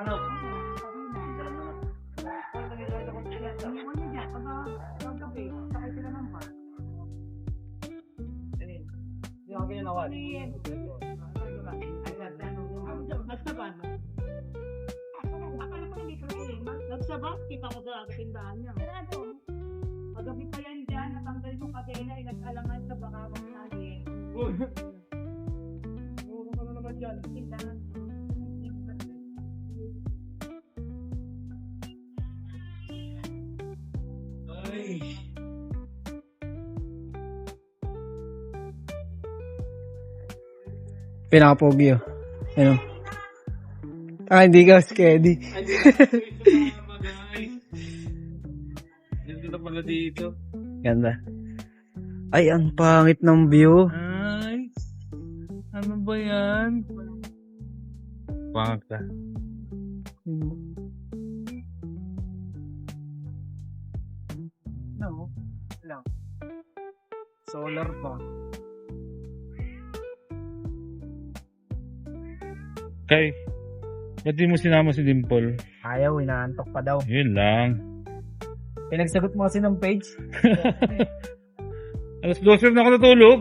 Ano? Hindi ako kinawal. Nagsabat, kita mo sa tindahan niya. Pagabi pa yan dyan, natanggal yung kadena, nag-alangan sa bakawang natin. Uy! Ano ka na naman dyan? Tindahan. Ay! Pinaka-pogi, oh. Ano? Ah, hindi ka skedy. Ay, dito na pala dito. Ganda. Ay, ang pangit ng view. Ay! Ano ba yan? Pangak ka. No, lang. Solar pa. Kay, ba't di mo sinama si Dimple? Ayaw, inaantok pa daw. Yun lang. Pinagsagot mo kasi ng page. Alas 12 na ako natulog.